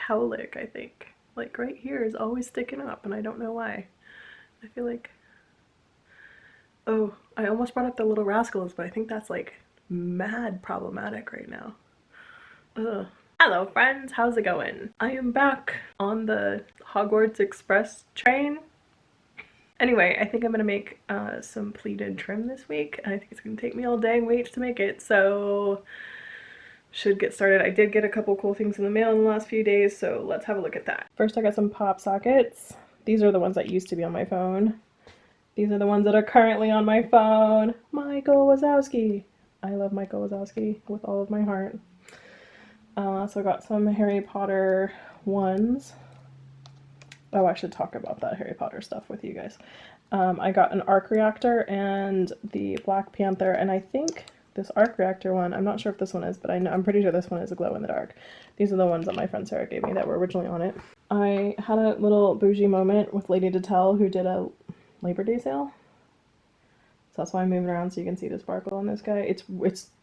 cowlick, I think. Like right here is always sticking up and I don't know why. I feel like, oh, I almost brought up the Little Rascals, but I think that's like mad problematic right now. Ugh. Hello friends, how's it going? I am back on the Hogwarts Express train. Anyway, I think I'm gonna make some pleated trim this week. I think it's gonna take me all dang week to make it, so should get started. I did get a couple cool things in the mail in the last few days, so let's have a look at that. First I got some pop sockets. These are the ones that used to be on my phone. These are the ones that are currently on my phone. Michael Wazowski. I love Michael Wazowski with all of my heart. So I got some Harry Potter ones. Oh, I should talk about that Harry Potter stuff with you guys. I got an arc reactor and the Black Panther, and I think this arc reactor one, I'm not sure if this one is, but I'm pretty sure this one is a glow in the dark. These are the ones that my friend Sarah gave me that were originally on it. I had a little bougie moment with Lady Detel, who did a Labor Day sale. So that's why I'm moving around so you can see the sparkle on this guy.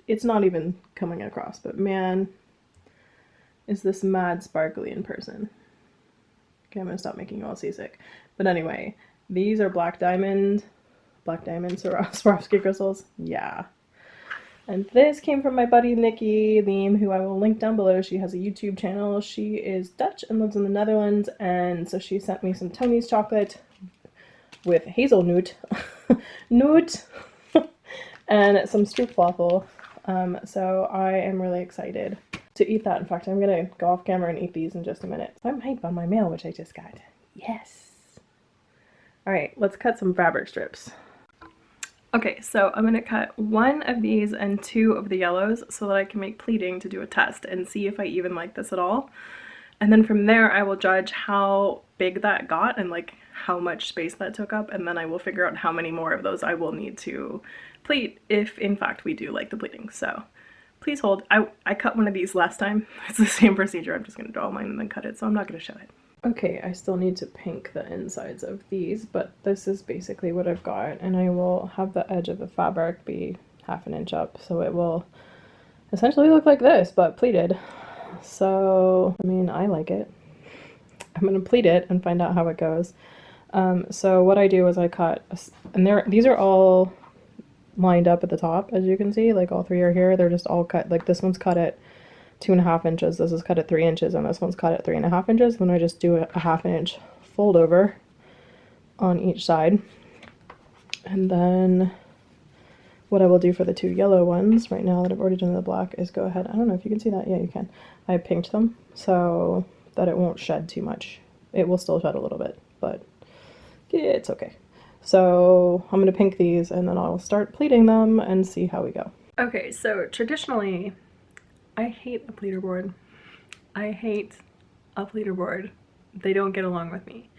It's not even coming across, but man, is this mad sparkly in person. Okay, I'm gonna stop making you all seasick. But anyway, these are black diamond Swarovski crystals. Yeah. And this came from my buddy Nikki Leem, who I will link down below. She has a YouTube channel. She is Dutch and lives in the Netherlands, and so she sent me some Tony's chocolate with hazelnut, nut, and some stroopwafel. So I am really excited to eat that. In fact, I'm gonna go off camera and eat these in just a minute. I'm hyped on my mail, which I just got. Yes. All right, let's cut some fabric strips. Okay, so I'm gonna cut one of these and two of the yellows so that I can make pleating to do a test and see if I even like this at all. And then from there, I will judge how big that got and like how much space that took up, and then I will figure out how many more of those I will need to pleat if in fact we do like the pleating. So please hold. I cut one of these last time. It's the same procedure. I'm just gonna draw mine and then cut it, so I'm not gonna show it. Okay, I still need to pink the insides of these, but this is basically what I've got, and I will have the edge of the fabric be 1/2 inch up, so it will essentially look like this, but pleated. So, I mean, I like it. I'm gonna pleat it and find out how it goes. So what I do is I cut, and these are all lined up at the top, as you can see, like all three are here. They're just all cut, like this one's cut at 2.5 inches, this is cut at 3 inches, and this one's cut at 3.5 inches. Then I just do a 1/2 inch fold over on each side. And then what I will do for the two yellow ones right now that I've already done the black is go ahead, I don't know if you can see that, yeah you can. I pinked them so that it won't shed too much. It will still shed a little bit, but it's okay. So I'm gonna pink these and then I'll start pleating them and see how we go. Okay, so traditionally, I hate a pleater board. I hate a pleater board. They don't get along with me.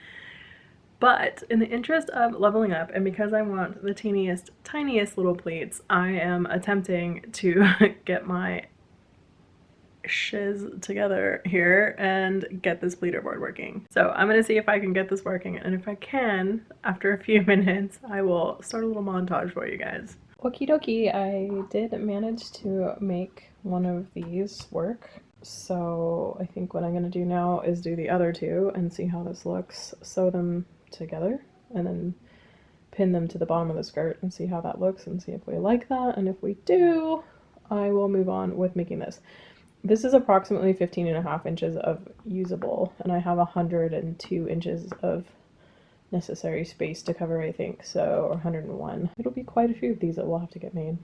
But in the interest of leveling up, and because I want the tiniest little pleats, I am attempting to get my shiz together here and get this pleater board working. So I'm gonna see if I can get this working, and if I can, after a few minutes, I will start a little montage for you guys. Okie dokie, I did manage to make one of these work. So I think what I'm gonna do now is do the other two and see how this looks. Sew them together and then pin them to the bottom of the skirt and see how that looks and see if we like that. And if we do, I will move on with making this. This is approximately 15.5 inches of usable, and I have 102 inches of necessary space to cover, I think, so, or 101. It'll be quite a few of these that we'll have to get made.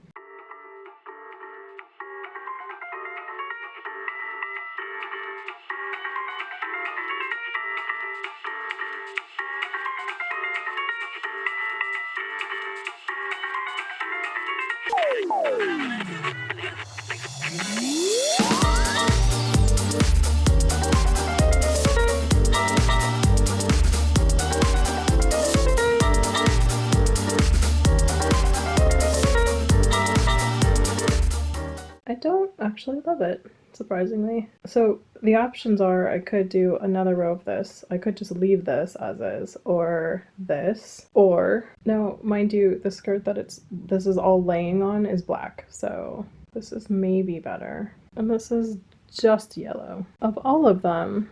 I don't actually love it, surprisingly. So the options are I could do another row of this. I could just leave this as is, or this, or now mind you, the skirt that this is all laying on is black, so this is maybe better. And this is just yellow. Of all of them,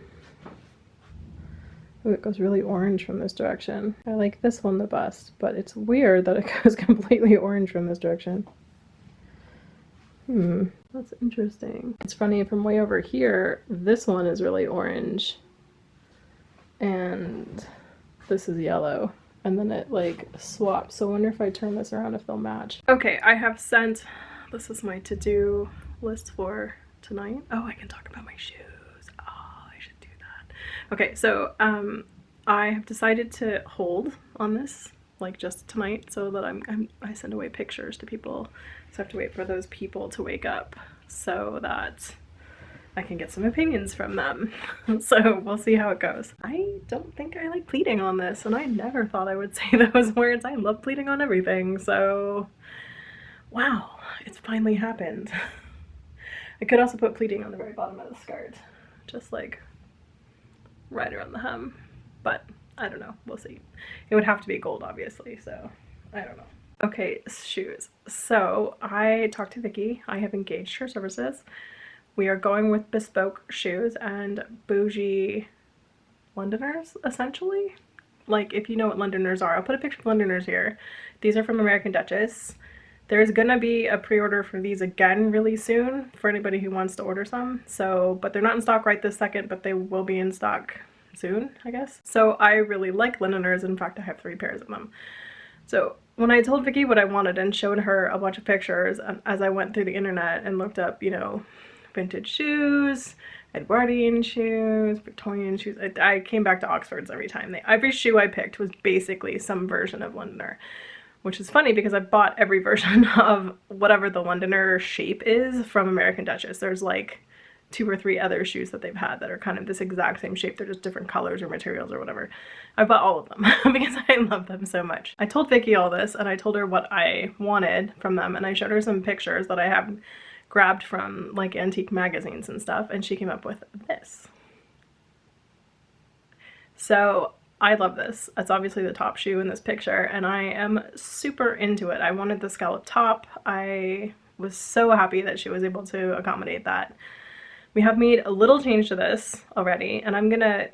Ooh, it goes really orange from this direction. I like this one the best, but it's weird that it goes completely orange from this direction. That's interesting. It's funny, from way over here, this one is really orange, and this is yellow, and then it like swaps. So I wonder if I turn this around if they'll match. Okay, I have sent, this is my to-do list for tonight. Oh, I can talk about my shoes. Oh, I should do that. Okay, so I have decided to hold on this like just tonight, so that I send away pictures to people, so I have to wait for those people to wake up so that I can get some opinions from them. So we'll see how it goes. I don't think I like pleating on this, and I never thought I would say those words. I love pleating on everything, so wow, it's finally happened. I could also put pleating on the very bottom of the skirt, just like right around the hem, but I don't know, we'll see. It would have to be gold, obviously, so I don't know. Okay, shoes. So I talked to Vicky. I have engaged her services. We are going with bespoke shoes and bougie Londoners, essentially. Like, if you know what Londoners are, I'll put a picture of Londoners here. These are from American Duchess. There's gonna be a pre-order for these again really soon for anybody who wants to order some. So, but they're not in stock right this second, but they will be in stock soon, I guess. So I really like Londoners. In fact, I have 3 pairs of them. So when I told Vicky what I wanted and showed her a bunch of pictures as I went through the internet and looked up, you know, vintage shoes, Edwardian shoes, Victorian shoes, I came back to Oxfords every time. Every shoe I picked was basically some version of Londoner, which is funny because I bought every version of whatever the Londoner shape is from American Duchess. There's like 2 or 3 other shoes that they've had that are kind of this exact same shape. They're just different colors or materials or whatever. I bought all of them because I love them so much. I told Vicky all this, and I told her what I wanted from them, and I showed her some pictures that I have grabbed from like antique magazines and stuff, and she came up with this. So I love this. It's obviously the top shoe in this picture, and I am super into it. I wanted the scallop top. I was so happy that she was able to accommodate that. We have made a little change to this already, and I'm gonna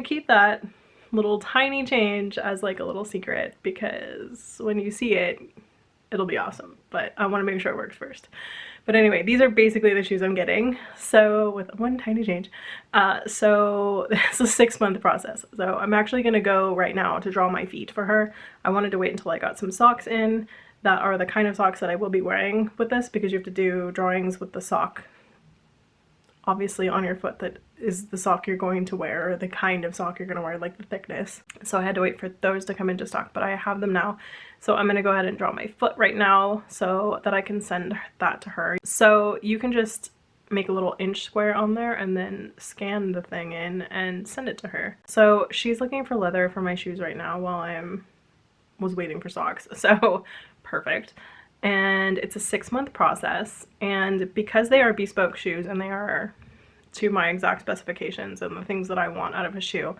keep that little tiny change as like a little secret, because when you see it, it'll be awesome, but I want to make sure it works first. But anyway, these are basically the shoes I'm getting, so with one tiny change. So it's a 6-month process. So I'm actually gonna go right now to draw my feet for her. I wanted to wait until I got some socks in that are the kind of socks that I will be wearing with this, because you have to do drawings with the sock obviously on your foot that is the sock you're going to wear, or the kind of sock you're going to wear, like the thickness. So I had to wait for those to come into stock, but I have them now. So I'm going to go ahead and draw my foot right now so that I can send that to her. So you can just make a little inch square on there and then scan the thing in and send it to her. So she's looking for leather for my shoes right now while was waiting for socks. So perfect. And it's a 6-month process, and because they are bespoke shoes and they are to my exact specifications and the things that I want out of a shoe,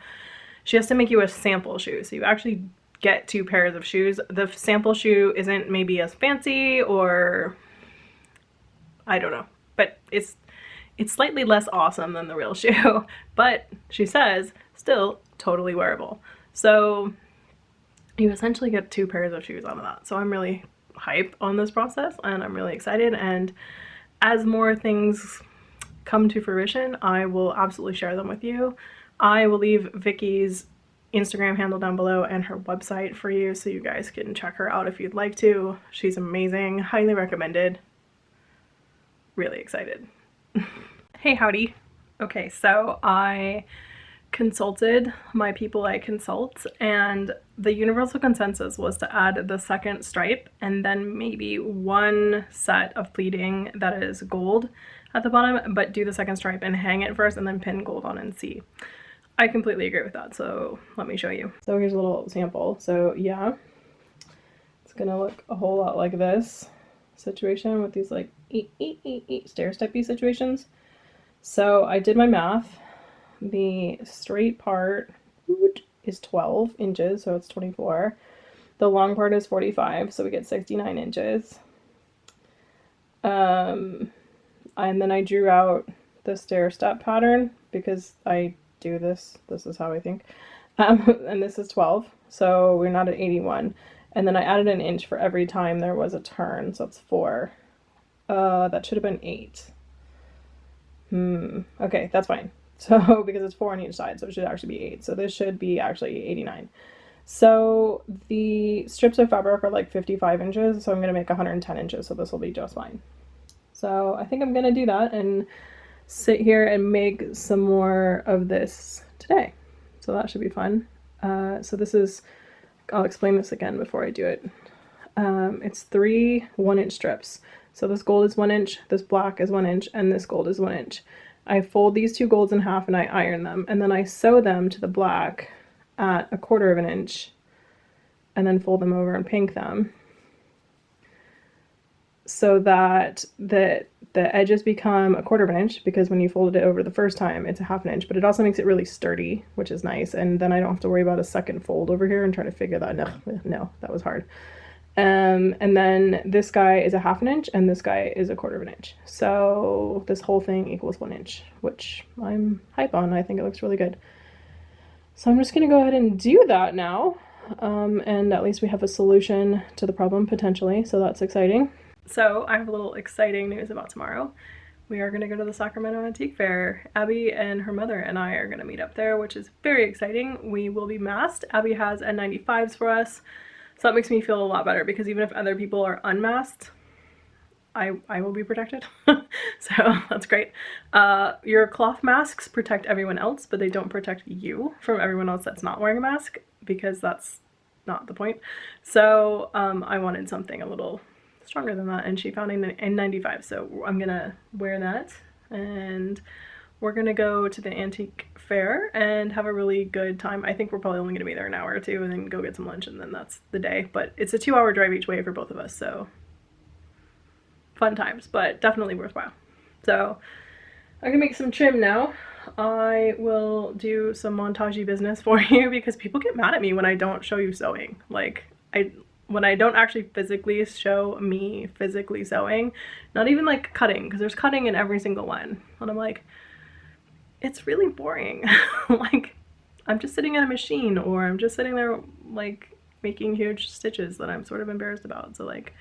she has to make you a sample shoe. So you actually get 2 pairs of shoes. The sample shoe isn't maybe as fancy, or I don't know, but it's slightly less awesome than the real shoe, but she says still totally wearable. So you essentially get 2 pairs of shoes out of that. So I'm really hype on this process, and I'm really excited, and as more things come to fruition, I will absolutely share them with you. I will leave Vicky's Instagram handle down below and her website for you, so you guys can check her out if you'd like to. She's amazing, highly recommended. Really excited. Hey, howdy. Okay, so I consulted my people I consult, and the universal consensus was to add the 2nd stripe and then maybe 1 set of pleating that is gold at the bottom, but do the 2nd stripe and hang it first and then pin gold on and see. I completely agree with that, so let me show you. So here's a little sample. So yeah, it's gonna look a whole lot like this situation with these like stair-steppy situations. So I did my math. The straight part is 12 inches, so it's 24. The long part is 45, so we get 69 inches. And then I drew out the stair step pattern because I do this. This is how I think. And this is 12, so we're not at 81. And then I added an inch for every time there was a turn, so it's 4. That should have been 8. Okay, that's fine. So, because it's 4 on each side, so it should actually be 8. So this should be actually 89. So the strips of fabric are like 55 inches, so I'm going to make 110 inches, so this will be just fine. So I think I'm going to do that and sit here and make some more of this today. So that should be fun. So this is, I'll explain this again before I do it. It's 3 1-inch strips. So this gold is 1 inch, this black is 1 inch, and this gold is 1 inch. I fold these 2 golds in half and I iron them, and then I sew them to the black at 1/4 of an inch, and then fold them over and pink them, so that the edges become 1/4 of an inch, because when you folded it over the first time, it's a 1/2 inch, but it also makes it really sturdy, which is nice, and then I don't have to worry about a second fold over here and try to figure that. No, that was hard. And then this guy is a 1/2 inch, and this guy is 1/4 of an inch. So this whole thing equals 1 inch, which I'm hype on. I think it looks really good. So I'm just gonna go ahead and do that now. And at least we have a solution to the problem potentially, so that's exciting. So I have a little exciting news about tomorrow. We are gonna go to the Sacramento Antique Fair. Abby and her mother and I are gonna meet up there, which is very exciting. We will be masked. Abby has N95s for us. So that makes me feel a lot better, because even if other people are unmasked, I will be protected. So that's great. Your cloth masks protect everyone else, but they don't protect you from everyone else that's not wearing a mask, because that's not the point. So I wanted something a little stronger than that, and she found an N95, so I'm gonna wear that, and we're gonna go to the antique fair and have a really good time. I think we're probably only gonna be there an hour or two and then go get some lunch, and then that's the day. But it's a 2-hour drive each way for both of us, so fun times, but definitely worthwhile. So I can make some trim now. I will do some montage-y business for you, because people get mad at me when I don't show you sewing. Like, when I don't actually physically show me physically sewing, not even like cutting, because there's cutting in every single one, and I'm like, it's really boring. Like, I'm just sitting at a machine, or I'm just sitting there like making huge stitches that I'm sort of embarrassed about. So like,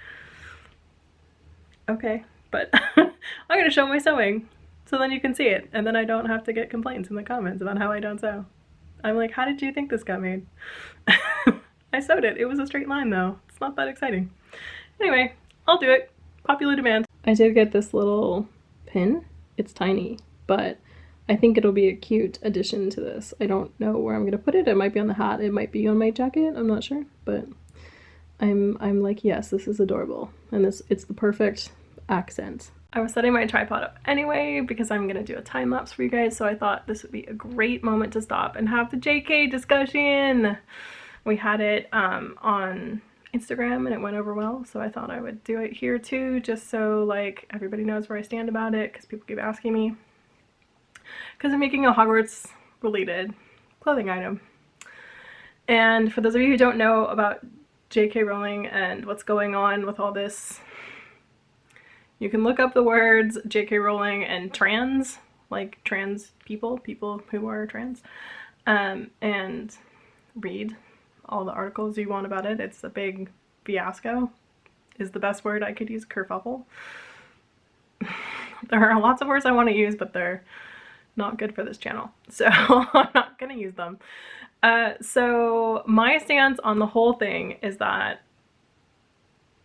okay, but I'm gonna show my sewing so then you can see it, and then I don't have to get complaints in the comments about how I don't sew. I'm like, how did you think this got made? I sewed it. It was a straight line though. It's not that exciting. Anyway, I'll do it. Popular demand. I did get this little pin. It's tiny, but I think it'll be a cute addition to this. I don't know where I'm gonna put it. It might be on the hat, it might be on my jacket, I'm not sure, but I'm like, yes, this is adorable, and it's the perfect accent. I was setting my tripod up anyway because I'm gonna do a time lapse for you guys, so I thought this would be a great moment to stop and have the JK discussion. We had it on Instagram and it went over well, so I thought I would do it here too, just so like everybody knows where I stand about it, because people keep asking me. Because I'm making a Hogwarts related clothing item. And for those of you who don't know about J.K. Rowling and what's going on with all this, you can look up the words J.K. Rowling and trans, like trans people who are trans, and read all the articles you want about it. It's a big fiasco, is the best word I could use, kerfuffle. There are lots of words I want to use, but they're not good for this channel, so I'm not gonna use them. So my stance on the whole thing is that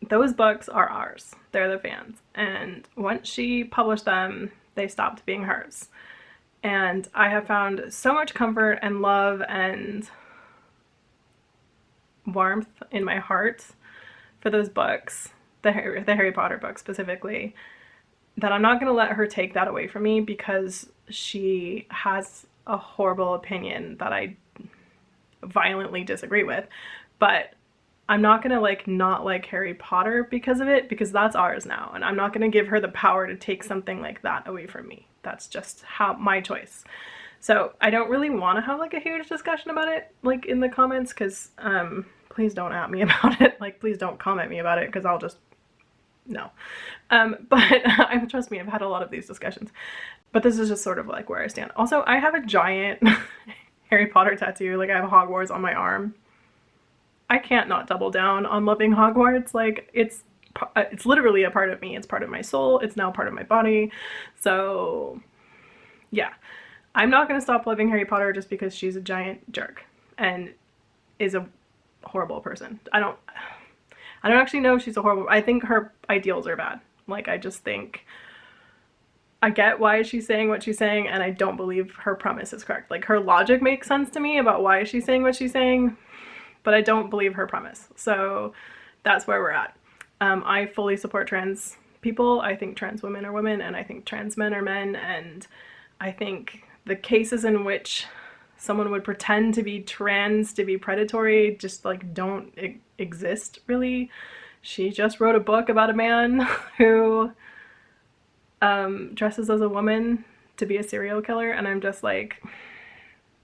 those books are ours. They're the fans, and once she published them, they stopped being hers. And I have found so much comfort and love and warmth in my heart for those books, the Harry Potter books specifically, that I'm not going to let her take that away from me because she has a horrible opinion that I violently disagree with. But I'm not going to like not like Harry Potter because of it, because that's ours now, and I'm not going to give her the power to take something like that away from me. That's just my choice. So I don't really want to have like a huge discussion about it like in the comments, because please don't at me about it. Like, please don't comment me about it, because I'll just no. But trust me, I've had a lot of these discussions, but this is just sort of like where I stand. Also, I have a giant Harry Potter tattoo. Like I have Hogwarts on my arm. I can't not double down on loving Hogwarts. Like it's literally a part of me. It's part of my soul. It's now part of my body. So yeah, I'm not gonna stop loving Harry Potter just because she's a giant jerk and is a horrible person. I don't actually know if she's a horrible. I think her ideals are bad. Like I just think I get why she's saying what she's saying, and I don't believe her premise is correct. Like her logic makes sense to me about why she's saying what she's saying, but I don't believe her premise. So that's where we're at. I fully support trans people. I think trans women are women, and I think trans men are men, and I think the cases in which someone would pretend to be trans to be predatory just like don't exist really. She just wrote a book about a man who dresses as a woman to be a serial killer, and I'm just like,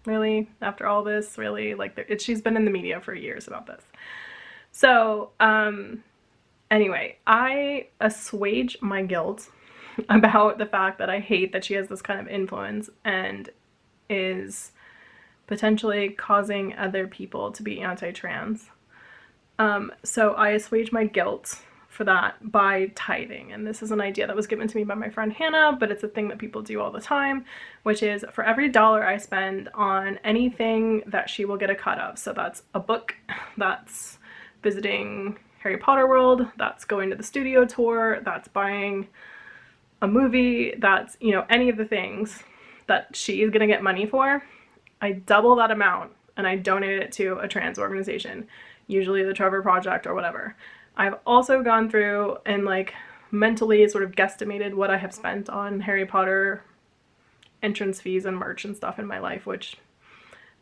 really? After all this, really? Like she's been in the media for years about this. So anyway, I assuage my guilt about the fact that I hate that she has this kind of influence and is potentially causing other people to be anti-trans. So I assuage my guilt for that by tithing. And this is an idea that was given to me by my friend Hannah, but it's a thing that people do all the time, which is for every dollar I spend on anything that she will get a cut of. So that's a book, that's visiting Harry Potter World, that's going to the studio tour, that's buying a movie, that's, you know, any of the things that she is gonna get money for, I double that amount and I donate it to a trans organization, usually the Trevor Project or whatever. I've also gone through and like mentally sort of guesstimated what I have spent on Harry Potter entrance fees and merch and stuff in my life, which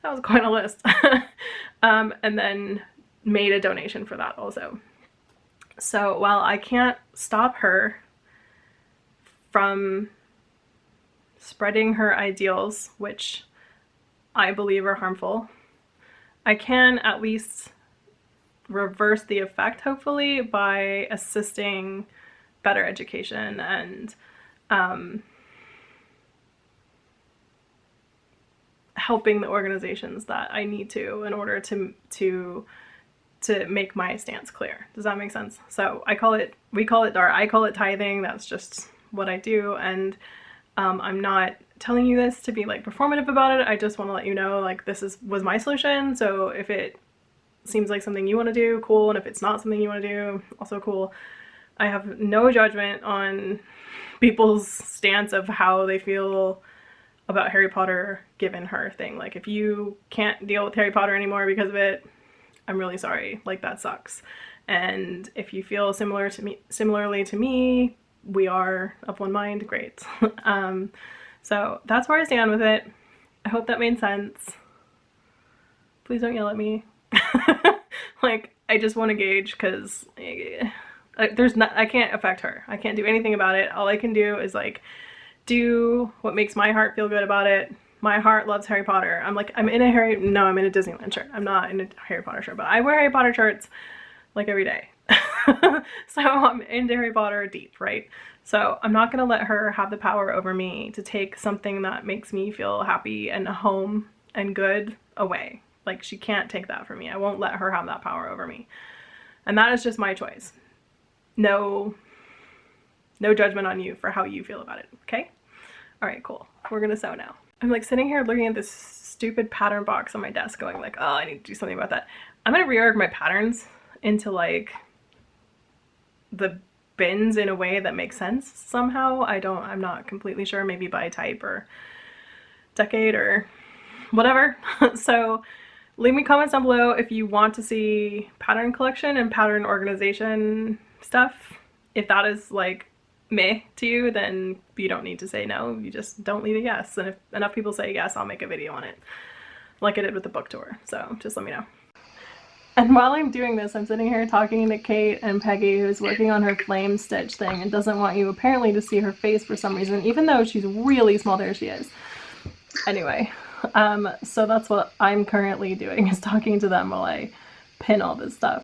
that was quite a list. And then made a donation for that also. So while I can't stop her from spreading her ideals, which I believe are harmful, I can at least reverse the effect, hopefully, by assisting better education and helping the organizations that I need to in order to make my stance clear. Does that make sense? So I call it tithing. That's just what I do, and I'm not telling you this to be like performative about it. I just want to let you know, like, this was my solution. So if it seems like something you want to do, cool, and if it's not something you want to do, also cool. I have no judgment on people's stance of how they feel about Harry Potter given her thing. Like, if you can't deal with Harry Potter anymore because of it, I'm really sorry. Like, that sucks. And if you feel similarly to me, we are of one mind, great. So that's where I stand with it. I hope that made sense. Please don't yell at me. Like, I just want to gauge, because I can't affect her. I can't do anything about it. All I can do is like do what makes my heart feel good about it. My heart loves Harry Potter. I'm in a Disneyland shirt. I'm not in a Harry Potter shirt, but I wear Harry Potter shirts like every day. So I'm into Harry Potter deep, right? So I'm not gonna let her have the power over me to take something that makes me feel happy and home and good away. Like, she can't take that from me. I won't let her have that power over me. And that is just my choice. No judgment on you for how you feel about it, okay? All right, cool. We're gonna sew now. I'm like sitting here looking at this stupid pattern box on my desk going like, oh, I need to do something about that. I'm gonna reorg my patterns into like the bins in a way that makes sense somehow. I'm not completely sure, maybe by type or decade or whatever. So leave me comments down below if you want to see pattern collection and pattern organization stuff. If that is like meh to you, then you don't need to say no. You just don't leave a yes. And if enough people say yes, I'll make a video on it, like I did with the book tour. So just let me know. And while I'm doing this, I'm sitting here talking to Kate and Peggy, who's working on her flame stitch thing and doesn't want you apparently to see her face for some reason, even though she's really small. There she is. Anyway, so that's what I'm currently doing, is talking to them while I pin all this stuff.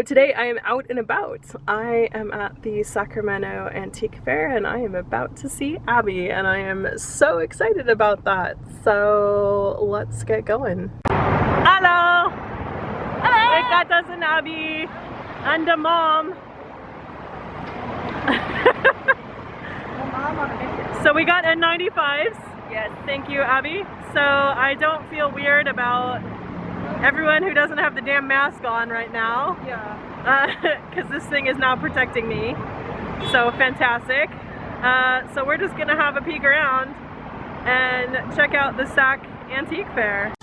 today I am out and about. I am at the Sacramento Antique Fair and I am about to see Abby and I am so excited about that. So let's get going. Hello! Hello! We got us an Abby and a mom. So we got N95s. Yes. Thank you, Abby. So I don't feel weird about everyone who doesn't have the damn mask on right now. Yeah. Because this thing is now protecting me. So fantastic. So we're just gonna have a peek around and check out the Sac Antique Fair.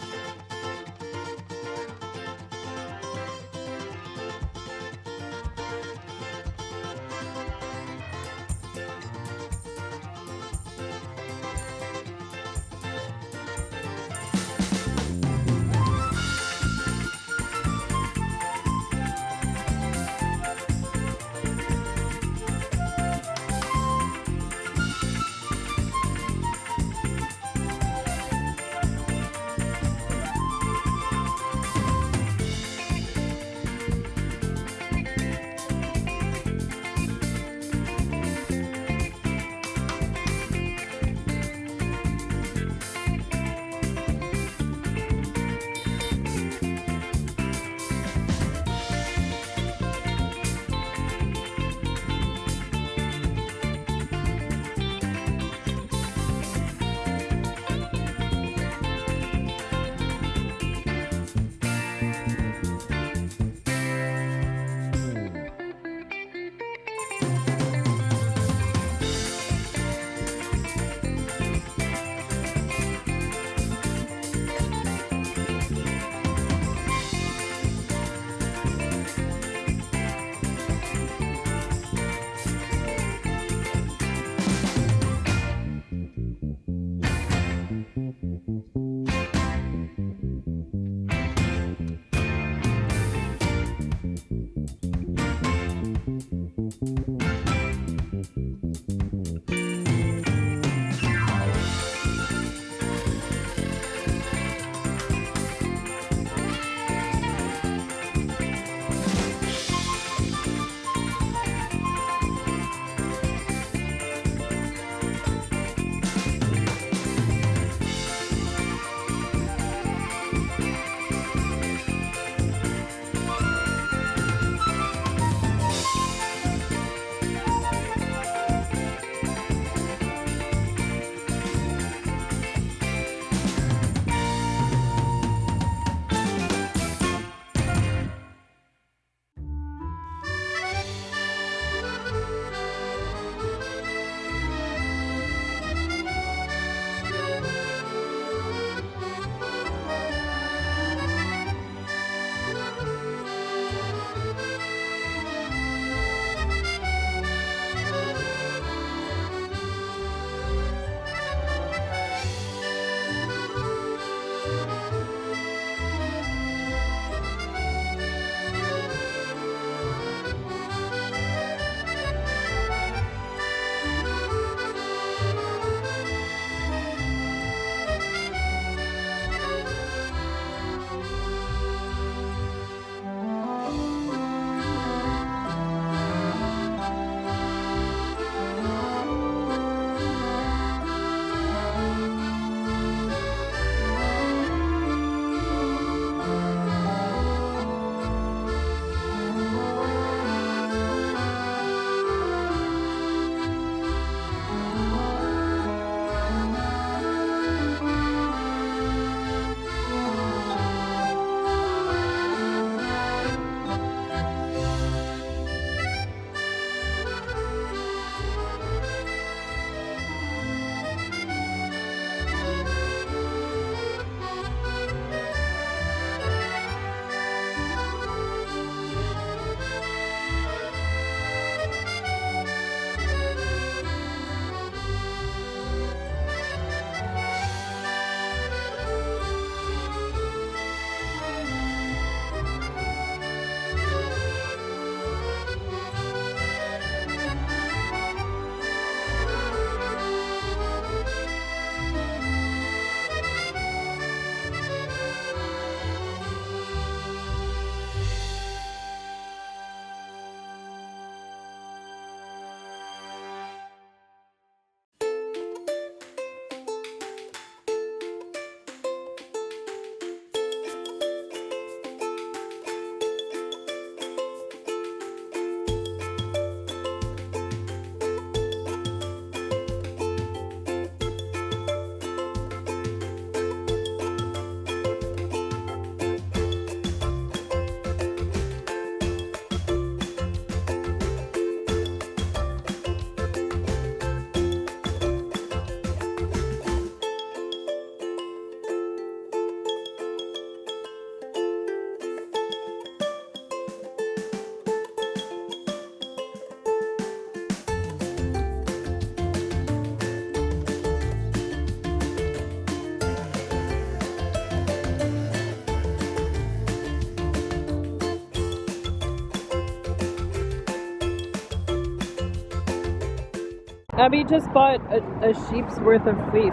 Abby just bought a sheep's worth of fleece.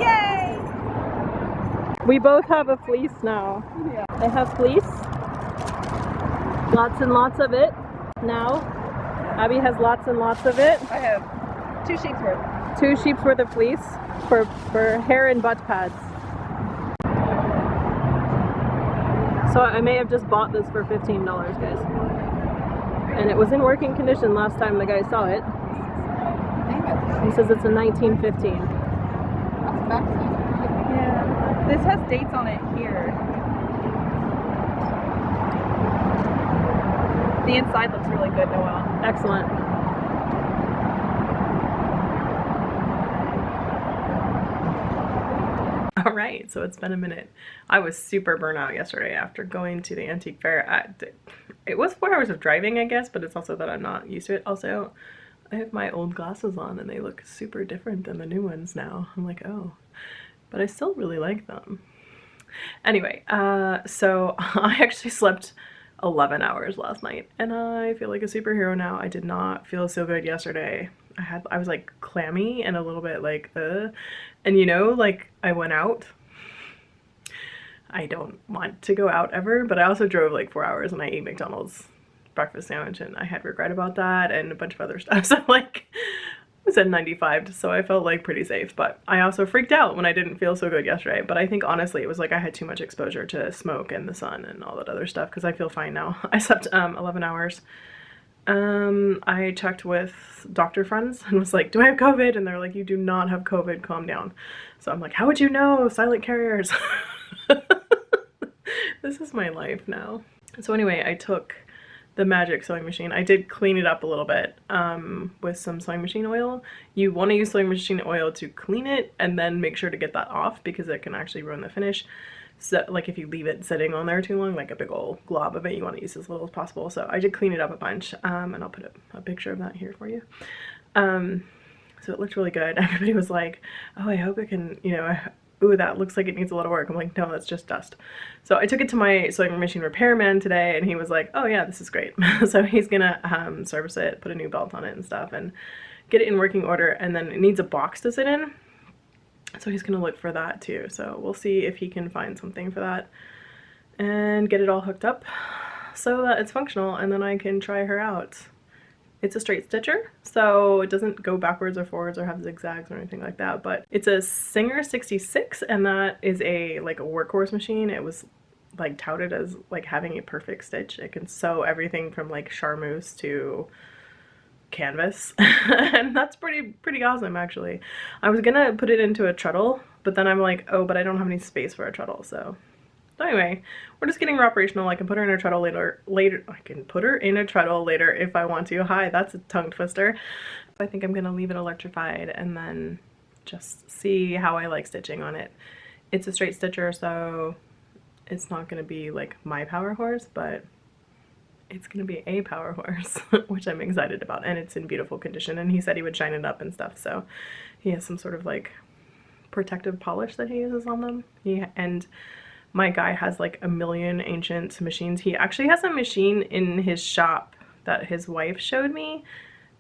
Yay! We both have a fleece now. Yeah. I have fleece. Lots and lots of it now. Abby has lots and lots of it. I have 2 sheep's worth. 2 sheep's worth of fleece for hair and butt pads. So I may have just bought this for $15, guys. And it was in working condition last time the guy saw it. He says it's a 1915. Yeah. This has dates on it here. The inside looks really good, Noelle. Excellent. All right, so it's been a minute. I was super burnt out yesterday after going to the antique fair. It was 4 hours of driving, I guess, but it's also that I'm not used to it. Also, I have my old glasses on and they look super different than the new ones now. I'm like, oh, but I still really like them. Anyway, so I actually slept 11 hours last night and I feel like a superhero now. I did not feel so good yesterday. I was like clammy and a little bit like and you know, like I went out. I don't want to go out ever, but I also drove like 4 hours and I ate McDonald's breakfast sandwich and I had regret about that and a bunch of other stuff. So like I was at 95, so I felt like pretty safe, but I also freaked out when I didn't feel so good yesterday. But I think honestly it was like I had too much exposure to smoke and the sun and all that other stuff, because I feel fine now. I slept 11 hours. I checked with doctor friends and was like, do I have COVID? And they're like, you do not have COVID, calm down. So I'm like, how would you know? Silent carriers. This is my life now. So anyway, I took the magic sewing machine. I did clean it up a little bit with some sewing machine oil. You want to use sewing machine oil to clean it and then make sure to get that off because it can actually ruin the finish. So like if you leave it sitting on there too long, like a big old glob of it, you want to use as little as possible. So I did clean it up a bunch and I'll put a picture of that here for you. So it looked really good. Everybody was like, oh, I hope it can, you know, ooh, that looks like it needs a lot of work. I'm like, no, that's just dust. So I took it to my sewing machine repairman today and he was like, oh yeah, this is great. So he's gonna service it, put a new belt on it and stuff and get it in working order, and then it needs a box to sit in. So he's gonna look for that too. So we'll see if he can find something for that and get it all hooked up so that it's functional, and then I can try her out. It's a straight stitcher, so it doesn't go backwards or forwards or have zigzags or anything like that, but it's a Singer 66 and that is like a workhorse machine. It was like touted as like having a perfect stitch. It can sew everything from like charmeuse to canvas and that's pretty awesome actually. I was gonna put it into a treadle, but then I'm like, oh, but I don't have any space for a treadle. So anyway, we're just getting her operational. I can put her in a treadle later. I can put her in a treadle later if I want to. Hi, that's a tongue twister. I think I'm gonna leave it electrified and then just see how I like stitching on it. It's a straight stitcher, so it's not gonna be like my power horse, but it's gonna be a power horse, which I'm excited about, and it's in beautiful condition, and he said he would shine it up and stuff, so he has some sort of like protective polish that he uses on them. And my guy has like a million ancient machines. He actually has a machine in his shop that his wife showed me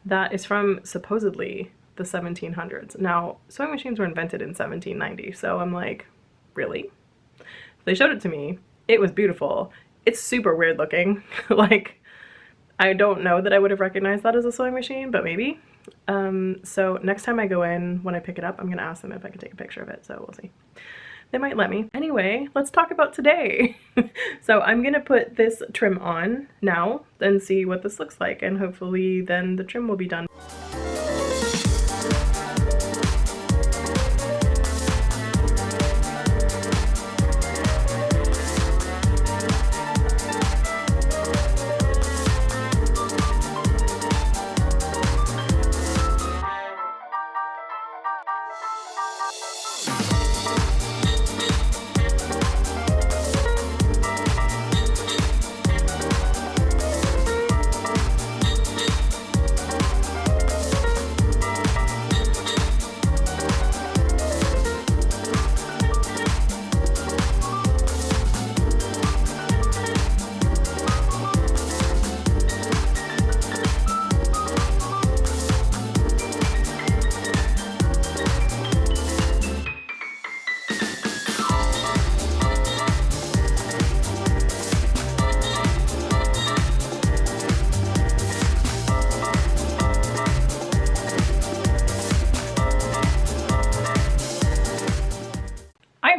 that is from supposedly the 1700s. Now, sewing machines were invented in 1790, so I'm like, really? They showed it to me. It was beautiful. It's super weird looking. Like, I don't know that I would have recognized that as a sewing machine, but maybe. So next time I go in, when I pick it up, I'm gonna ask them if I can take a picture of it, so we'll see. They might let me. Anyway, let's talk about today. So I'm gonna put this trim on now and see what this looks like, and hopefully then the trim will be done.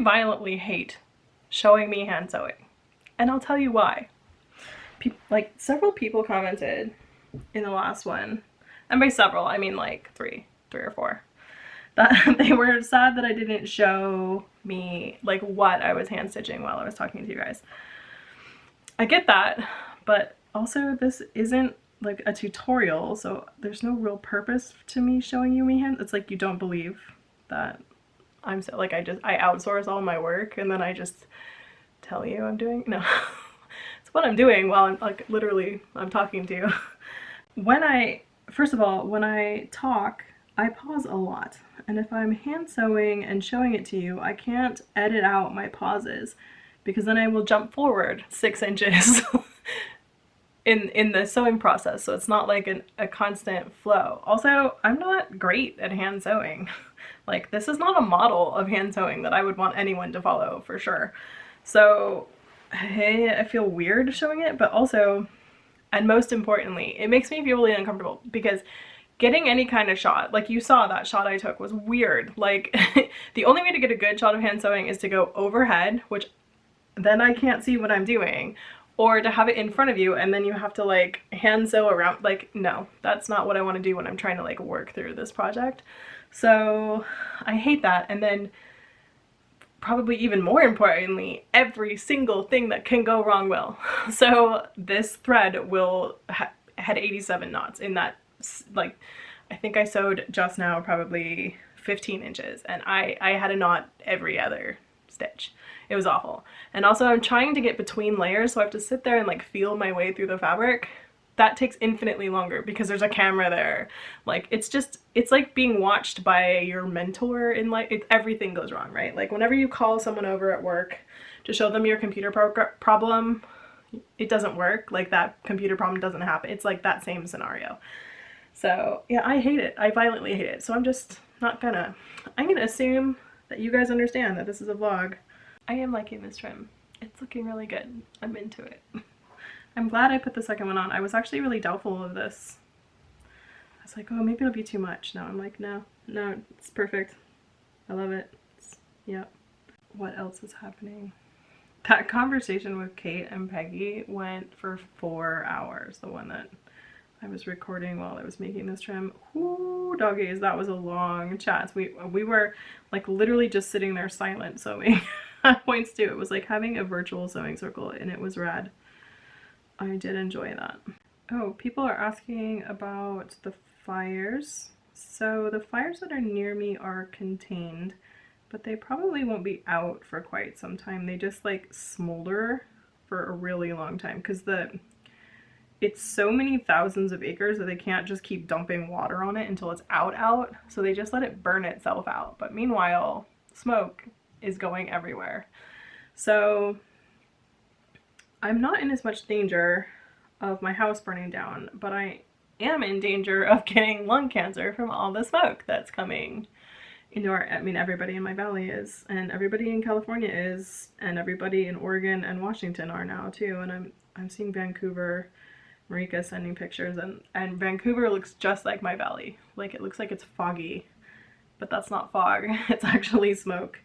violently hate showing me hand sewing, and I'll tell you why. Like, several people commented in the last one, and by several I mean like three or four, that they were sad that I didn't show me like what I was hand stitching while I was talking to you guys. I get that, but also this isn't like a tutorial, so there's no real purpose to me showing you me hand. It's like you don't believe that I'm so like I outsource all my work and then I just tell you I'm doing. No. It's what I'm doing while I'm like literally I'm talking to you. First of all, when I talk, I pause a lot. And if I'm hand sewing and showing it to you, I can't edit out my pauses because then I will jump forward 6 inches in the sewing process. So it's not like a constant flow. Also, I'm not great at hand sewing. Like, this is not a model of hand sewing that I would want anyone to follow for sure. So, hey, I feel weird showing it, but also, and most importantly, it makes me feel really uncomfortable because getting any kind of shot, like you saw that shot I took was weird. Like, the only way to get a good shot of hand sewing is to go overhead, which then I can't see what I'm doing, or to have it in front of you and then you have to like hand sew around. Like, no, that's not what I want to do when I'm trying to like work through this project. So I hate that. And then probably even more importantly, every single thing that can go wrong will. So this thread will had 87 knots in that, like, I think I sewed just now probably 15 inches and I had a knot every other stitch. It was awful. And also I'm trying to get between layers, so I have to sit there and like feel my way through the fabric. That takes infinitely longer because there's a camera there. Like, it's like being watched by your mentor in life. Everything goes wrong, right? Like, whenever you call someone over at work to show them your computer problem, it doesn't work. Like, that computer problem doesn't happen. It's like that same scenario. So yeah, I hate it. I violently hate it. So I'm just not gonna, I'm gonna assume that you guys understand that this is a vlog. I am liking this trim. It's looking really good. I'm into it. I'm glad I put the second one on. I was actually really doubtful of this. I was like, oh, maybe it'll be too much. No, I'm like, no, it's perfect. I love it. Yep. What else is happening? That conversation with Kate and Peggy went for 4 hours. The one that I was recording while I was making this trim. Ooh, doggies, that was a long chat. We were like literally just sitting there silent sewing at points too. It was like having a virtual sewing circle and it was rad. I did enjoy that. Oh, people are asking about the fires. So the fires that are near me are contained, but they probably won't be out for quite some time. They just like smolder for a really long time because it's so many thousands of acres that they can't just keep dumping water on it until it's out. So they just let it burn itself out. But meanwhile, smoke is going everywhere. So I'm not in as much danger of my house burning down, but I am in danger of getting lung cancer from all the smoke that's coming into I mean, everybody in my valley is, and everybody in California is, and everybody in Oregon and Washington are now too. And I'm seeing Vancouver, Marika sending pictures, and Vancouver looks just like my valley. Like, it looks like it's foggy, but that's not fog. It's actually smoke.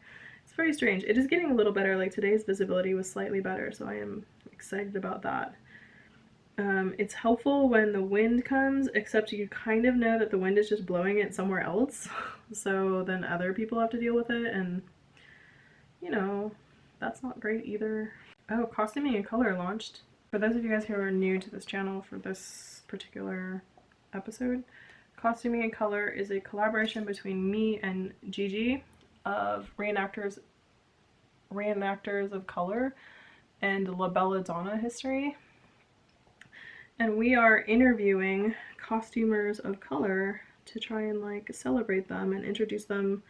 It's very strange. It is getting a little better. Like, today's visibility was slightly better, so I am excited about that. It's helpful when the wind comes, except you kind of know that the wind is just blowing it somewhere else. So then other people have to deal with it, and you know, that's not great either. Oh, Costuming and Color launched. For those of you guys who are new to this channel for this particular episode, Costuming and Color is a collaboration between me and Gigi of reenactors of color and La Belladonna history. And we are interviewing costumers of color to try and like celebrate them and introduce them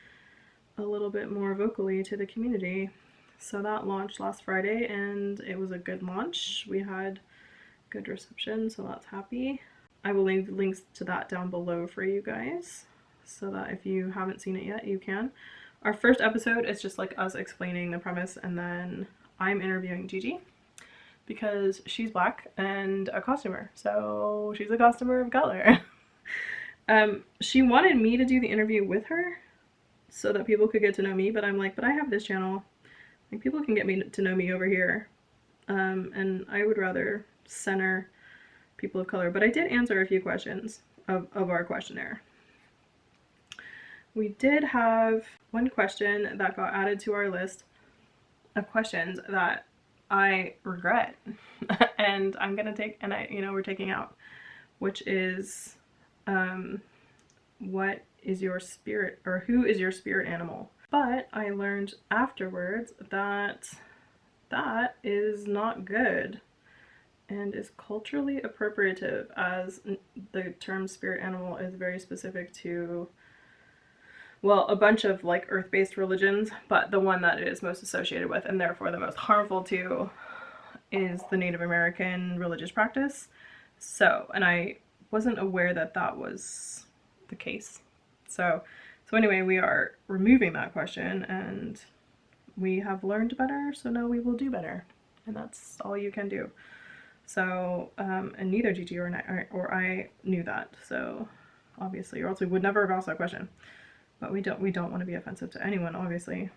a little bit more vocally to the community. So that launched last Friday and it was a good launch. We had good reception, so that's happy. I will leave links to that down below for you guys so that if you haven't seen it yet, you can. Our first episode is just like us explaining the premise, and then I'm interviewing Gigi because she's black and a costumer, so she's a costumer of color. She wanted me to do the interview with her so that people could get to know me, but I'm like, but I have this channel Like, people can get me to know me over here, and I would rather center people of color. But I did answer a few questions of our questionnaire. We did have one question that got added to our list of questions that I regret and I'm gonna take, and we're taking out, which is what is your spirit, or who is your spirit animal? But I learned afterwards that that is not good and is culturally appropriative, as the term spirit animal is very specific to, well, a bunch of like earth-based religions, but the one that it is most associated with and therefore the most harmful to is the Native American religious practice. So, and I wasn't aware that that was the case. So anyway, we are removing that question, and we have learned better, so now we will do better, and that's all you can do. So, and neither Gigi or I knew that, so obviously, or else we would never have asked that question. But we don't want to be offensive to anyone, obviously.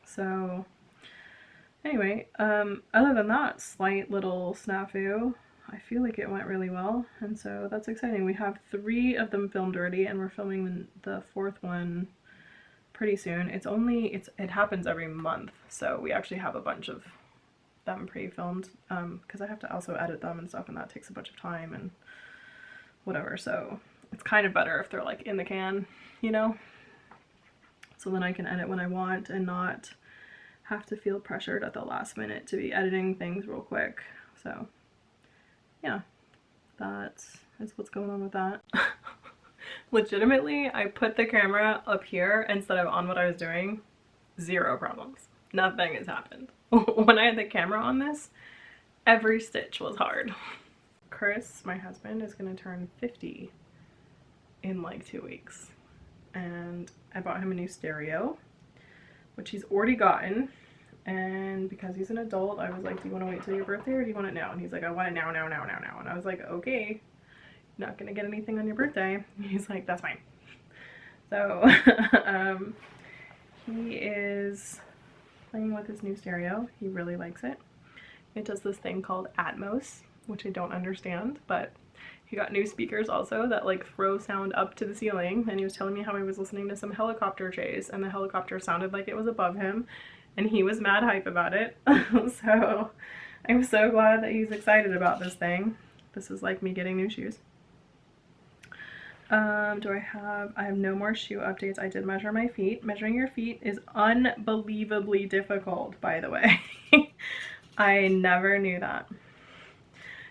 So anyway, other than that slight little snafu, I feel like it went really well, and so that's exciting. We have 3 of them filmed already, and we're filming the 4th one pretty soon. It happens every month, so we actually have a bunch of them pre-filmed, because I have to also edit them and stuff, and that takes a bunch of time and whatever, so it's kind of better if they're like in the can, you know? So then I can edit when I want and not have to feel pressured at the last minute to be editing things real quick. So yeah, that is what's going on with that. Legitimately, I put the camera up here instead of on what I was doing. 0 problems. Nothing has happened. When I had the camera on this, every stitch was hard. Chris, my husband, is gonna turn 50 in like 2 weeks. And I bought him a new stereo, which he's already gotten, and because he's an adult, I was like, do you want to wait till your birthday or do you want it now? And he's like, I want it now, now, now, now, now. And I was like, okay, not gonna get anything on your birthday. He's like, that's fine. So he is playing with his new stereo. He really likes it. It does this thing called Atmos, which I don't understand, but he got new speakers also that like throw sound up to the ceiling, and he was telling me how he was listening to some helicopter chase and the helicopter sounded like it was above him, and he was mad hype about it. So I'm so glad that he's excited about this thing. This is like me getting new shoes. I have no more shoe updates. I did measure my feet. Measuring your feet is unbelievably difficult, by the way. I never knew that.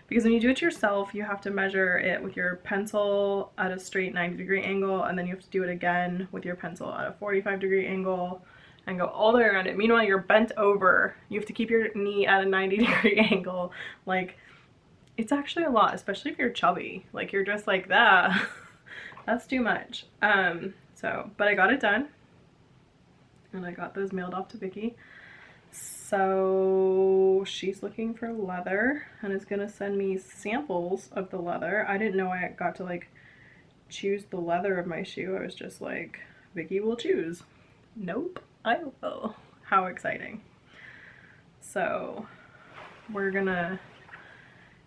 Because when you do it yourself, you have to measure it with your pencil at a straight 90-degree angle, and then you have to do it again with your pencil at a 45-degree angle and go all the way around it. Meanwhile, you're bent over. You have to keep your knee at a 90-degree angle. Like, it's actually a lot, especially if you're chubby. Like, you're just like that. That's too much. But I got it done, and I got those mailed off to Vicky. So she's looking for leather and is gonna send me samples of the leather. I didn't know I got to like choose the leather of my shoe. I was just like, Vicky will choose. Nope, I will. How exciting. So we're gonna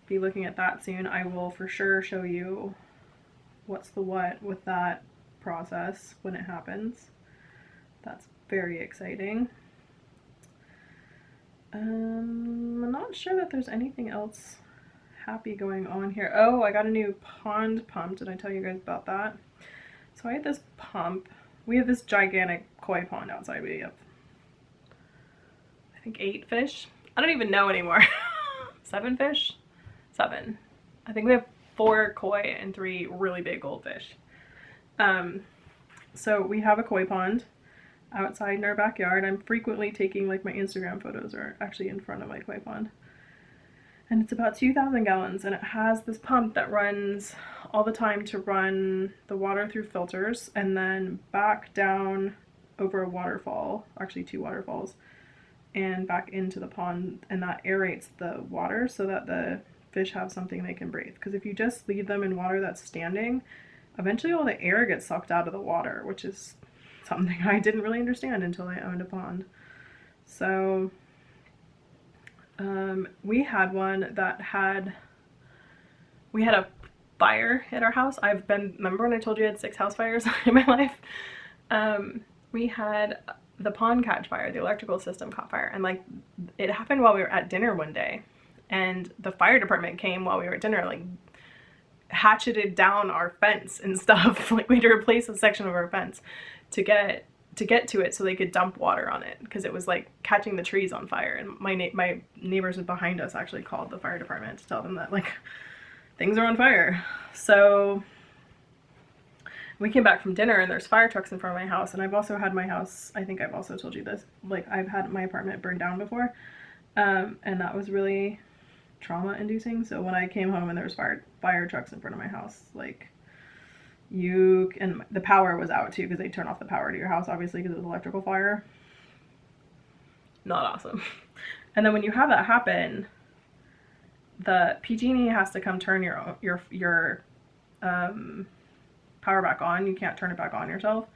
be looking at that soon. I will for sure show you what's the what with that process when it happens. That's very exciting. I'm not sure that there's anything else happy going on here. Oh, I got a new pond pump. Did I tell you guys about that? So I had this pump. We have this gigantic koi pond outside. We have, I think, 8 fish. I don't even know anymore. 7 fish? 7. I think we have 4 koi and 3 really big goldfish. So we have a koi pond outside in our backyard. I'm frequently taking, like, my Instagram photos are actually in front of my koi pond. And it's about 2,000 gallons, and it has this pump that runs all the time to run the water through filters and then back down over a waterfall, actually 2 waterfalls, and back into the pond, and that aerates the water so that the fish have something they can breathe. Because if you just leave them in water that's standing, eventually all the air gets sucked out of the water, which is something I didn't really understand until I owned a pond. So We had one that we had a fire at our house. Remember when I told you I had 6 house fires in my life? We had the pond catch fire, the electrical system caught fire, and like it happened while we were at dinner one day, and the fire department came while we were at dinner, like hatcheted down our fence and stuff. Like we had to replace a section of our fence to get to it so they could dump water on it because it was like catching the trees on fire. And my neighbors behind us actually called the fire department to tell them that like things are on fire. So we came back from dinner and there's fire trucks in front of my house. And I've also had my house, I think I've also told you this, like I've had my apartment burned down before. And that was really trauma inducing. So when I came home and there was fire trucks in front of my house, like and the power was out too because they turn off the power to your house obviously because it was electrical fire. Not awesome. And then when you have that happen, the PG&E has to come turn your power back on. You can't turn it back on yourself.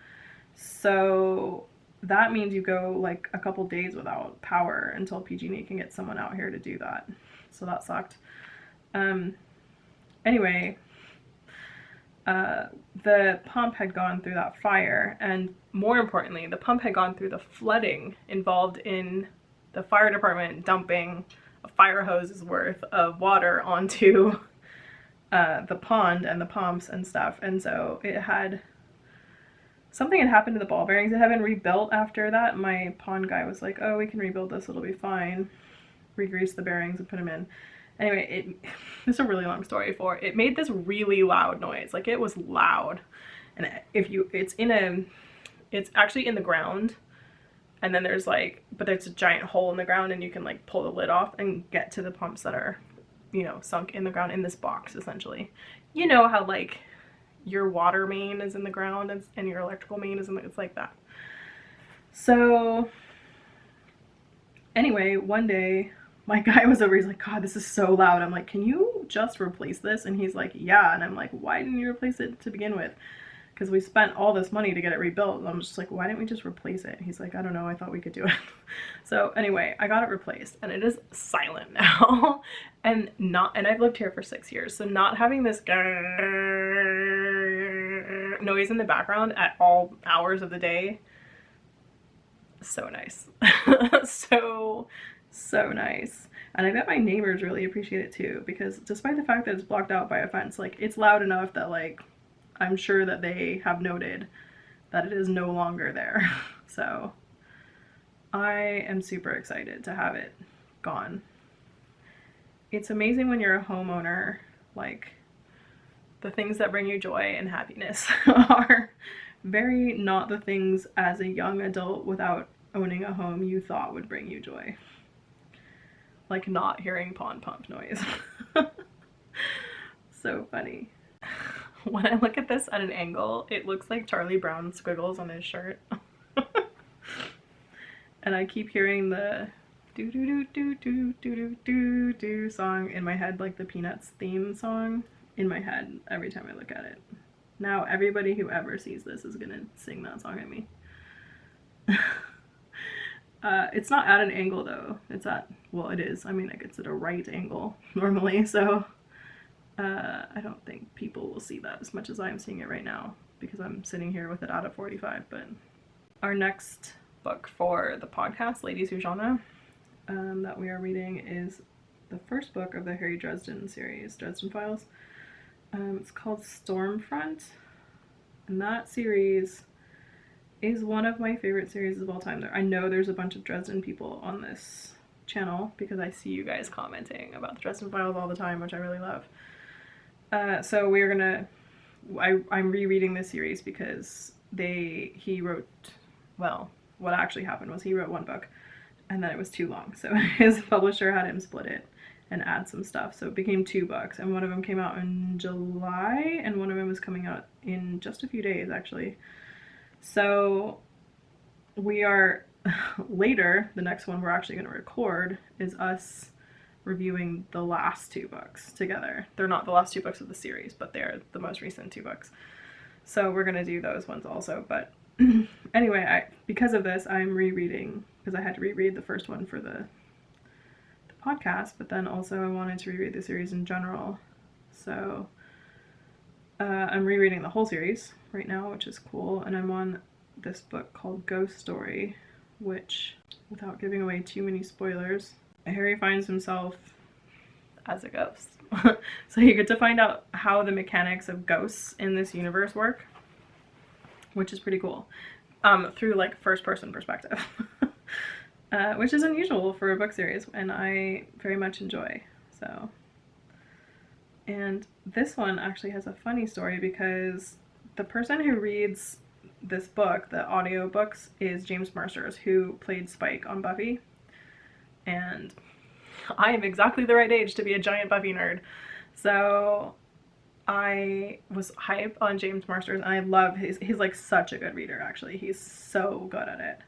So that means you go like a couple days without power until PG&E can get someone out here to do that. So that sucked. Anyway, the pump had gone through that fire, and more importantly, the pump had gone through the flooding involved in the fire department dumping a fire hose's worth of water onto the pond and the pumps and stuff. And so something had happened to the ball bearings. It had been rebuilt after that. My pond guy was like, oh, we can rebuild this, it'll be fine. Re-grease the bearings and put them in. Anyway, this is a really long story it made this really loud noise. Like it was loud. And it's actually in the ground. And then there's but a giant hole in the ground and you can like pull the lid off and get to the pumps that are, sunk in the ground in this box essentially. You know how like your water main is in the ground and your electrical main is it's like that. So anyway, one day my guy was over, he's like, God, this is so loud. I'm like, can you just replace this? And he's like, yeah. And I'm like, why didn't you replace it to begin with? Because we spent all this money to get it rebuilt. And I'm just like, why didn't we just replace it? He's like, I don't know, I thought we could do it. So anyway, I got it replaced and it is silent now. and I've lived here for 6 years. So not having this noise in the background at all hours of the day, so nice. So nice. And I bet my neighbors really appreciate it too, because despite the fact that it's blocked out by a fence, like it's loud enough that like I'm sure that they have noted that it is no longer there. So I am super excited to have it gone. It's amazing when you're a homeowner, like the things that bring you joy and happiness are very not the things as a young adult without owning a home you thought would bring you joy. Like not hearing pond pump noise. So funny. When I look at this at an angle, it looks like Charlie Brown squiggles on his shirt. And I keep hearing the do do do do do do do do song in my head, like the Peanuts theme song in my head every time I look at it. Now everybody who ever sees this is gonna sing that song at me. It's not at an angle though. Well, it is. I mean, like it's at a right angle normally, so I don't think people will see that as much as I'm seeing it right now because I'm sitting here with it at a 45. But our next book for the podcast, Ladies Who Genre, that we are reading is the first book of the Harry Dresden series, Dresden Files. It's called Stormfront, and that series is one of my favorite series of all time. I know there's a bunch of Dresden people on this channel because I see you guys commenting about the Dresden Files all the time, which I really love. So we're gonna, I'm rereading this series because what actually happened was he wrote one book and then it was too long. So his publisher had him split it and add some stuff. So it became 2 books, and one of them came out in July and one of them is coming out in just a few days actually. So we are later, the next one we're actually going to record is us reviewing the last 2 books together. They're not the last 2 books of the series, but they're the most recent 2 books. So we're going to do those ones also. But anyway, because of this, I'm rereading, because I had to reread the first one for the podcast, but then also I wanted to reread the series in general. So I'm rereading the whole series right now, which is cool, and I'm on this book called Ghost Story, which, without giving away too many spoilers, Harry finds himself as a ghost. So you get to find out how the mechanics of ghosts in this universe work, which is pretty cool, through like first person perspective. Which is unusual for a book series, and I very much enjoy. So, and this one actually has a funny story because the person who reads this book, the audiobooks, is James Marsters, who played Spike on Buffy. And I am exactly the right age to be a giant Buffy nerd. So I was hype on James Marsters, and I love he's like such a good reader, actually. He's so good at it.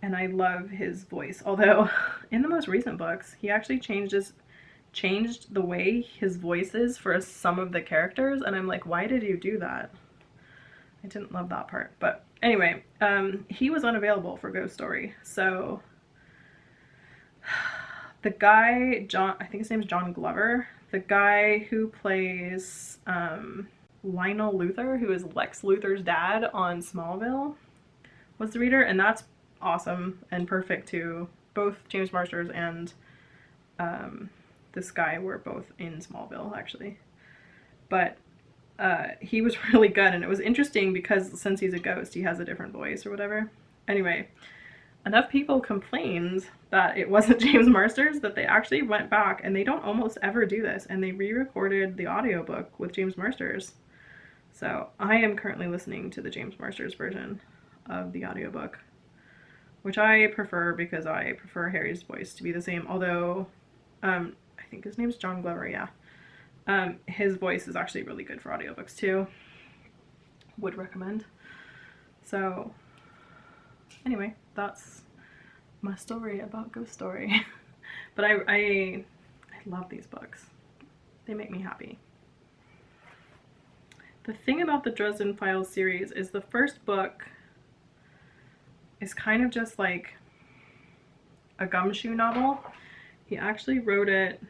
And I love his voice. Although in the most recent books, he actually changed the way his voice is for some of the characters, and I'm like, why did you do that? I didn't love that part. But anyway, he was unavailable for Ghost Story. So the guy, John, I think his name is John Glover, the guy who plays Lionel Luthor, who is Lex Luthor's dad on Smallville, was the reader, and that's awesome and perfect too. Both James Marsters and this guy were both in Smallville, actually. But he was really good, and it was interesting because since he's a ghost, he has a different voice or whatever. Anyway, enough people complained that it wasn't James Marsters that they actually went back, and they don't almost ever do this, and they re-recorded the audiobook with James Marsters. So I am currently listening to the James Marsters version of the audiobook, which I prefer because I prefer Harry's voice to be the same, although I think his name's John Glover, yeah. His voice is actually really good for audiobooks too. Would recommend. So anyway, that's my story about Ghost Story. But I love these books. They make me happy. The thing about the Dresden Files series is the first book is kind of just like a gumshoe novel. He actually wrote it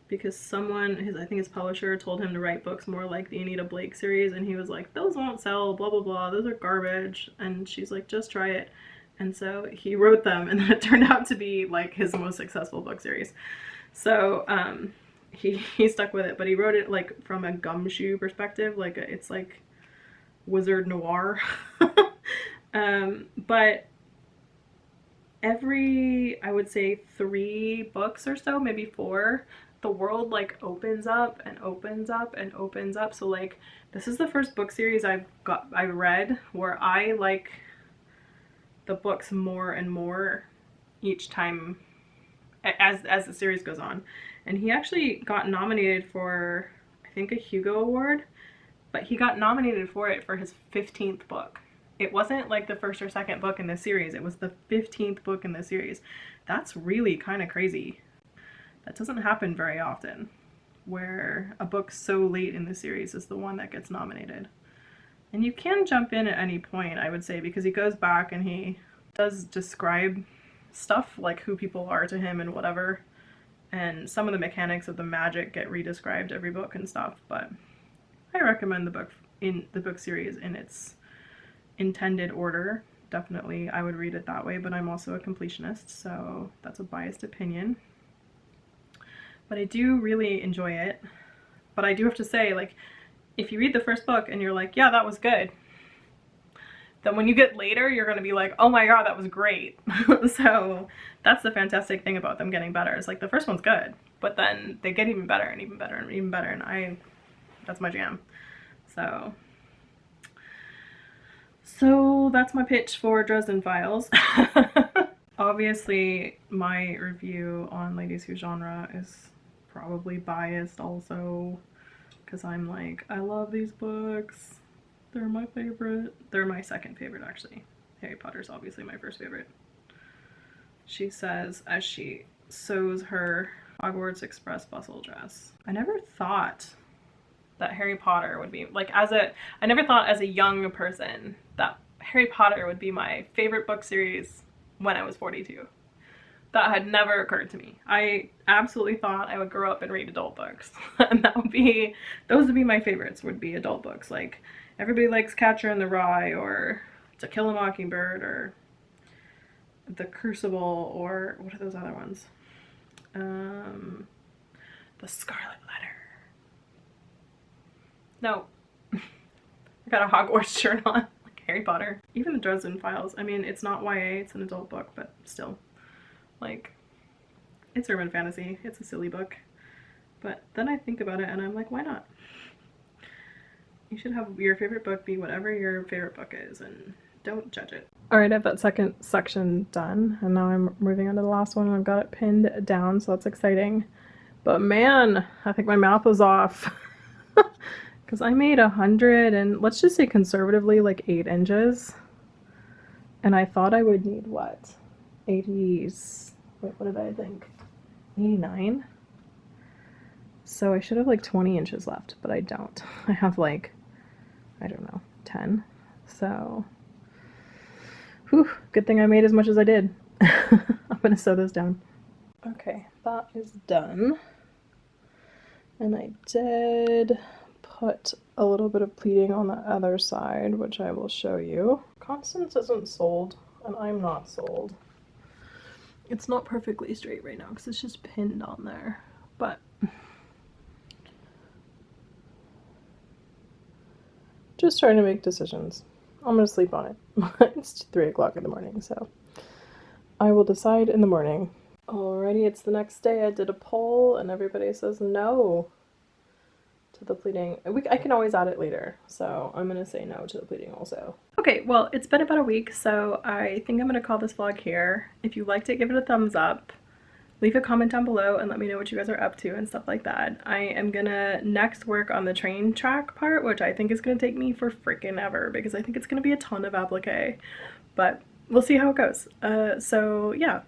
because someone, I think his publisher, told him to write books more like the Anita Blake series, and he was like, those won't sell, blah blah blah, those are garbage. And she's like, just try it. And so he wrote them, and then it turned out to be like his most successful book series. So he stuck with it, but he wrote it like from a gumshoe perspective, like it's like wizard noir. But every, I would say 3 books or so, maybe 4, the world like opens up and opens up and opens up. So like this is the first book series I read where I like the books more and more each time as the series goes on. And he actually got nominated for, I think, a Hugo Award, but he got nominated for it for his 15th book. It wasn't like the first or second book in the series, it was the 15th book in the series. That's really kind of crazy. That doesn't happen very often, where a book so late in the series is the one that gets nominated. And you can jump in at any point, I would say, because he goes back and he does describe stuff, like who people are to him and whatever. And some of the mechanics of the magic get redescribed every book and stuff, but I recommend the book series in its intended order. Definitely I would read it that way, but I'm also a completionist, so that's a biased opinion. But I do really enjoy it. But I do have to say, like, if you read the first book and you're like, yeah, that was good, then when you get later, you're going to be like, oh my god, that was great. So that's the fantastic thing about them getting better. It's like the first one's good, but then they get even better and even better and even better, and that's my jam. So that's my pitch for Dresden Files. Obviously, my review on Ladies Who Genre is probably biased also, because I'm like, I love these books. They're my favorite. They're my second favorite, actually. Harry Potter's obviously my first favorite. She says as she sews her Hogwarts Express bustle dress. I never thought that Harry Potter would be, like, I never thought as a young person that Harry Potter would be my favorite book series when I was 42. That had never occurred to me. I absolutely thought I would grow up and read adult books. And those would be my favorites, would be adult books. Like, everybody likes Catcher in the Rye, or To Kill a Mockingbird, or The Crucible, or what are those other ones? The Scarlet Letter. No. I got a Hogwarts shirt on, like Harry Potter. Even the Dresden Files. I mean, it's not YA, it's an adult book, but still. Like, it's urban fantasy. It's a silly book. But then I think about it and I'm like, why not? You should have your favorite book be whatever your favorite book is, and don't judge it. Alright, I have that second section done, and now I'm moving on to the last one, and I've got it pinned down, so that's exciting. But man, I think my math was off. Because I made 100 and let's just say conservatively like 8 inches. And I thought I would need what? 80s. Wait, what did I think? 89? So I should have like 20 inches left, but I don't. I have like, I don't know, 10. So, whew, good thing I made as much as I did. I'm gonna sew this down. Okay, that is done. And I did put a little bit of pleating on the other side, which I will show you. Constance isn't sold, and I'm not sold. It's not perfectly straight right now because it's just pinned on there, but just trying to make decisions. I'm gonna sleep on it. It's 3 o'clock in the morning, so I will decide in the morning. Alrighty, it's the next day. I did a poll and everybody says no to the pleating. I can always add it later, so I'm gonna say no to the pleating also. Okay, well, it's been about a week, so I think I'm gonna call this vlog here. If you liked it, give it a thumbs up. Leave a comment down below and let me know what you guys are up to and stuff like that. I am gonna next work on the train track part, which I think is gonna take me for freaking ever because I think it's gonna be a ton of applique, but we'll see how it goes. So yeah,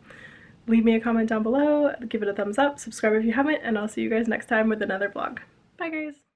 leave me a comment down below, give it a thumbs up, subscribe if you haven't, and I'll see you guys next time with another vlog. Bye guys!